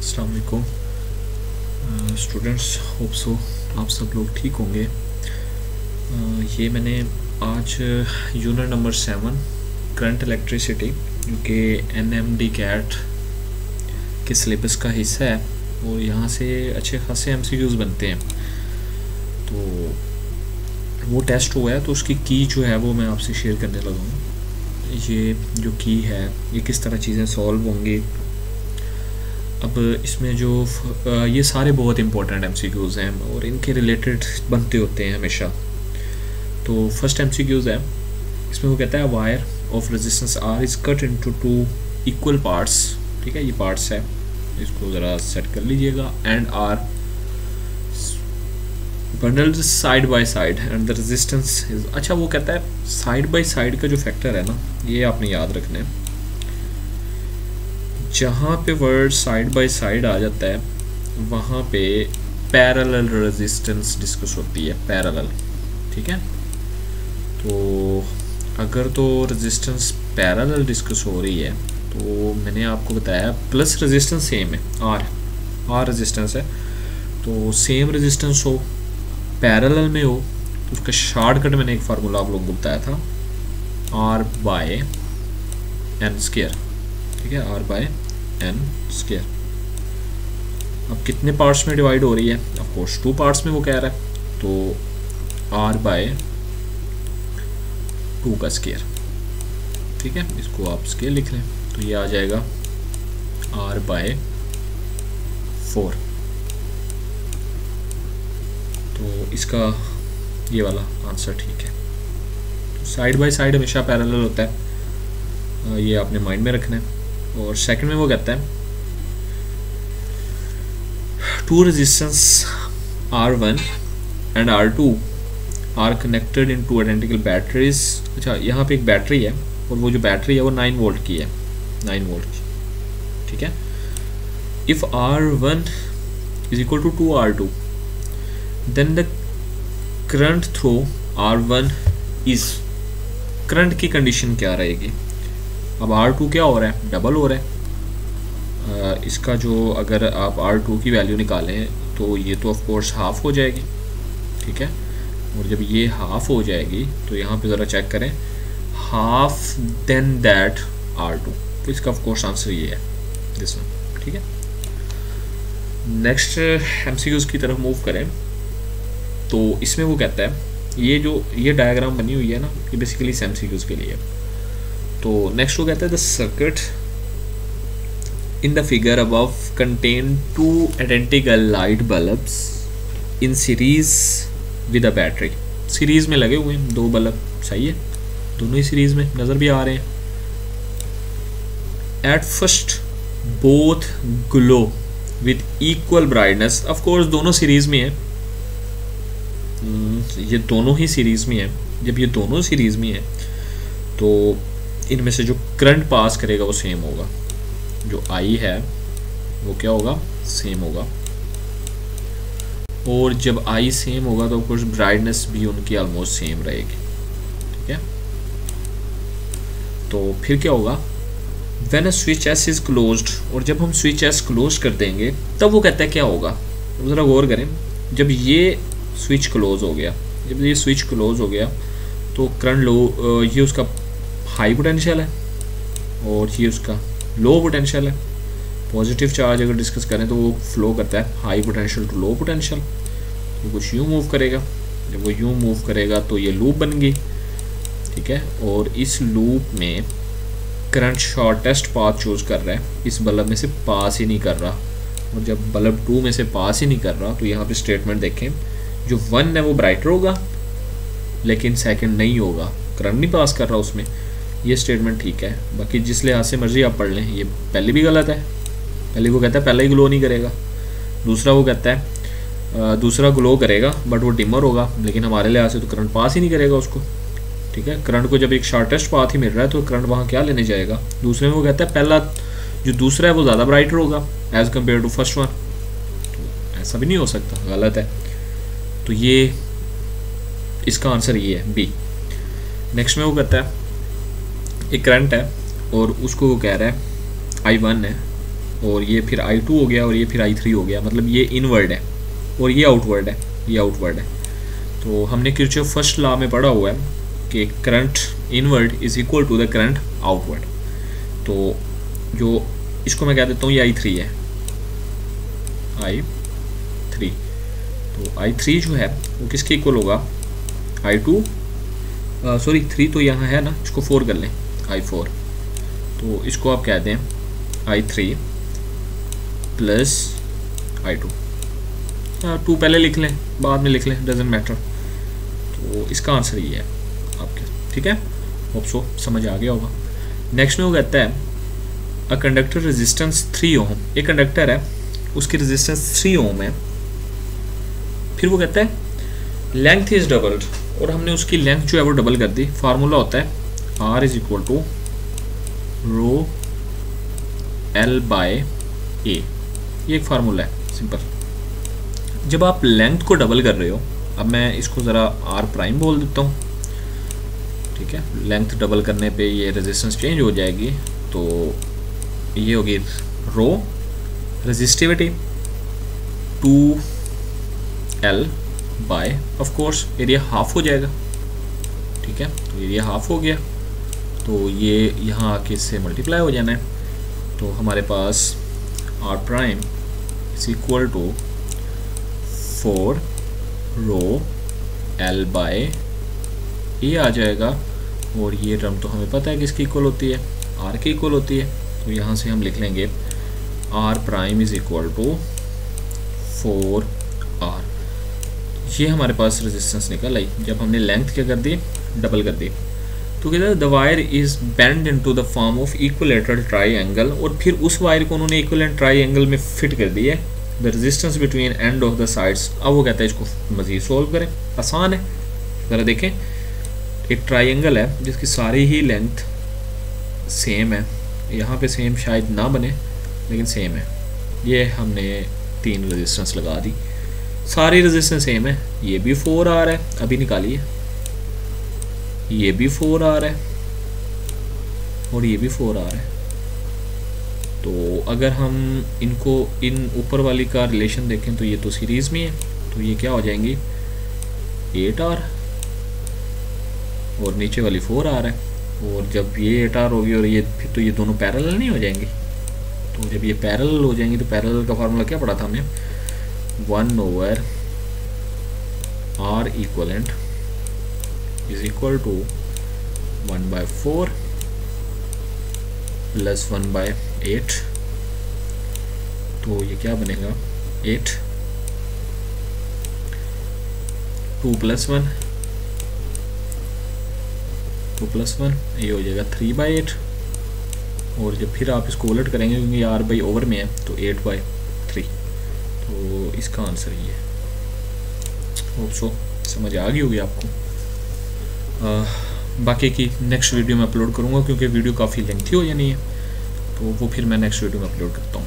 अस्सलाम वालेकुम students, hope so आप सब लोग ठीक होंगे। ये मैंने आज यूनिट नंबर 7 करंट इलेक्ट्रिसिटी जो कि NMD कैट के सिलेबस का हिस्सा है और यहाँ से अच्छे खासे MCQs बनते हैं। तो वो टेस्ट हुआ है तो उसकी की जो है वो मैं आपसे शेयर करने लगा हूँ। ये जो की है ये किस तरह चीज़ें सॉल्व होंगी। अब इसमें जो ये सारे बहुत इंपॉर्टेंट MCQs हैं और इनके रिलेटेड बनते होते हैं हमेशा। तो फर्स्ट MCQs है, इसमें वो कहता है wire of resistance R is cut into 2 equal parts. ठीक है, ये पार्ट्स है, इसको ज़रा सेट कर लीजिएगा। And R bundled side by side and the resistance is. अच्छा, वो कहता है साइड बाय साइड का जो फैक्टर है ना, ये आपने याद रखना है। जहाँ पे वर्ड साइड बाय साइड आ जाता है वहाँ पे पैरेलल रेजिस्टेंस डिस्कस होती है, पैरेलल। ठीक है, तो अगर तो रेजिस्टेंस पैरेलल डिस्कस हो रही है तो मैंने आपको बताया प्लस रेजिस्टेंस सेम है, आर रेजिस्टेंस है, तो सेम रेजिस्टेंस हो, पैरेलल में हो, तो उसका शॉर्टकट मैंने एक फार्मूला आप लोगों को बताया था, आर बाय एन स्क्वायर। ठीक है, आर बाय एन स्क्वायर। अब कितने पार्ट्स में डिवाइड हो रही है? ऑफ कोर्स 2 पार्ट्स में वो कह रहा है, तो आर बाय 2 का स्क्वायर। ठीक है, इसको आप स्क्वायर लिख लें तो ये आ जाएगा आर बाय 4। तो इसका ये वाला आंसर ठीक है। तो साइड बाय साइड हमेशा पैरेलल होता है, ये आपने माइंड में रखना है। और सेकंड में वो कहता है 2 resistance R1 and R2 are connected in 2 identical batteries. अच्छा, यहाँ पे एक बैटरी है और वो जो बैटरी है वो 9 वोल्ट की है, 9 वोल्ट की। ठीक है, if R1 is equal to 2R2 then the current through R1 is. Current की कंडीशन क्या रहेगी? अब R2 क्या हो रहा है? डबल हो रहा है। इसका जो अगर आप R2 की वैल्यू निकालें तो ये तो ऑफ कोर्स हाफ हो जाएगी। ठीक है, और जब ये हाफ हो जाएगी तो यहाँ पे ज़रा चेक करें, हाफ देन दैट R2, तो इसका ऑफ कोर्स आंसर ये है, दिस वन। ठीक है, नेक्स्ट MCQs की तरफ मूव करें तो इसमें वो कहता है ये डायग्राम बनी हुई है ना, ये बेसिकली MCQs के लिए। तो नेक्स्ट वो कहता है the circuit in the figure above contain 2 identical light bulbs in series with a battery. Series में लगे हुए हैं 2 बल्ब, सही है, दोनों ही सीरीज में नज़र भी आ रहे हैं। At first both glow with equal brightness. Of course दोनों सीरीज में है, ये दोनों ही सीरीज में है। जब ये दोनों सीरीज में है तो इनमें से जो करंट पास करेगा वो सेम होगा, जो I है वो क्या होगा? सेम होगा। और जब I सेम होगा तो ऑफकोर्स ब्राइटनेस भी उनकी ऑलमोस्ट सेम रहेगी। ठीक है, तो फिर क्या होगा? When a switch S is closed, और जब हम स्विच S क्लोज कर देंगे तब वो कहता है क्या होगा? ज़रा गौर करें, जब ये स्विच क्लोज हो गया, जब ये स्विच क्लोज हो गया तो करंट लो, ये उसका हाई पोटेंशियल है और ये उसका लो पोटेंशियल है। पॉजिटिव चार्ज अगर डिस्कस करें तो वो फ्लो करता है high potential to low potential, तो कुछ यूँ मूव करेगा। जब वो यूँ मूव करेगा तो ये लूप बन गई। ठीक है, और इस लूप में करंट शॉर्टेस्ट पाथ चूज कर रहा है, इस बल्ब में से पास ही नहीं कर रहा। और जब बल्ब 2 में से पास ही नहीं कर रहा तो यहाँ पे स्टेटमेंट देखें, जो 1 है वो ब्राइटर होगा लेकिन सेकंड नहीं होगा, करंट नहीं पास कर रहा उसमें। ये स्टेटमेंट ठीक है, बाकी जिस लिहाज से मर्जी आप पढ़ लें, ये पहले भी गलत है। पहले वो कहता है पहले ही ग्लो नहीं करेगा, दूसरा वो कहता है दूसरा ग्लो करेगा बट वो डिमर होगा, लेकिन हमारे लिहाज से तो करंट पास ही नहीं करेगा उसको। ठीक है, करंट को जब एक शॉर्टेस्ट पाथ ही मिल रहा है तो करंट वहाँ क्या लेने जाएगा? दूसरे में वो कहता है पहला जो दूसरा है वो ज़्यादा ब्राइटर होगा as compare to first one. तो ऐसा भी नहीं हो सकता, गलत है। तो ये इसका आंसर ये है, बी। नेक्स्ट में वो कहता है एक करंट है और उसको वो कह रहा है I1 है और ये फिर I2 हो गया और ये फिर I3 हो गया, मतलब ये इनवर्ड है और ये आउटवर्ड है, ये आउटवर्ड है। तो हमने किरचॉफ फर्स्ट लॉ में पढ़ा हुआ है कि current inward is equal to the current outward. तो जो इसको मैं कह देता हूँ ये I3 है, I3। तो I3 जो है वो किसके इक्वल होगा, I2 सॉरी 3 तो यहाँ है ना, इसको 4 कर लें, I4। तो इसको आप कह दें I3 प्लस I2, 2 पहले लिख लें बाद में लिख लें, डजेंट मैटर। तो इसका आंसर ये है आपके, ठीक है। होप सो समझ आ गया होगा। नेक्स्ट में वो कहता है अ कंडक्टर रेजिस्टेंस 3 ओम, एक कंडक्टर है उसकी रेजिस्टेंस 3 ओम है। फिर वो कहता है लेंथ इज डबल्ड, और हमने उसकी लेंथ जो है वो डबल कर दी। फार्मूला होता है R is equal to rho L by A, ये एक फार्मूला है सिंपल। जब आप लेंथ को डबल कर रहे हो, अब मैं इसको ज़रा R प्राइम बोल देता हूँ, ठीक है। लेंथ डबल करने पे ये रेजिस्टेंस चेंज हो जाएगी, तो ये होगी rho resistivity 2L by of course area half हो जाएगा, ठीक है। तो एरिया हाफ हो गया, तो ये यहाँ आके इससे मल्टीप्लाई हो जाना है। तो हमारे पास R prime is equal to 4 rho L by A आ जाएगा, और ये टर्म तो हमें पता है किसकी इक्वल होती है, R की इक्वल होती है। तो यहाँ से हम लिख लेंगे R prime is equal to 4R। ये हमारे पास रेजिस्टेंस निकल आई जब हमने लेंथ क्या कर दी, डबल कर दी। तो कहते हैं the wire is bend into the form of equilateral triangle, और फिर उस वायर को उन्होंने इक्विलेटरल ट्राइंगल में फिट कर दिया है। The resistance between end of the sides, अब वो कहता है इसको मजीद सॉल्व करें, आसान है। ज़रा देखें, एक ट्राइंगल है जिसकी सारी ही लेंथ सेम है, यहाँ पे सेम शायद ना बने लेकिन सेम है। ये हमने 3 रेजिस्टेंस लगा दी, सारी रेजिस्टेंस सेम है। ये भी 4 आ रहा है, अभी निकालिए, ये भी 4 आ रहा है और ये भी 4 आ रहा है। तो अगर हम इनको इन ऊपर वाली का रिलेशन देखें तो ये तो सीरीज़ में है, तो ये क्या हो जाएंगी 8R, और नीचे वाली 4 आ रहा है। और जब ये 8R होगी और ये, फिर तो ये दोनों पैरेलल नहीं हो जाएंगी। तो जब ये पैरेलल हो जाएंगी तो पैरेलल का फार्मूला क्या पढ़ा था हमने, 1/R equivalent is equal to 1/4 plus 1/8। तो ये क्या बनेगा 8, 2 + 1, 2 + 1, ये हो जाएगा 3/8। और जब फिर आप इसको उलट करेंगे क्योंकि R/ओवर में है तो 8/3। तो इसका आंसर ये है। होप सो समझ आ गई होगी आपको। बाकी की नेक्स्ट वीडियो में अपलोड करूँगा क्योंकि वीडियो काफ़ी लेंथी हो जानी है, तो वो फिर मैं नेक्स्ट वीडियो में अपलोड करता हूँ।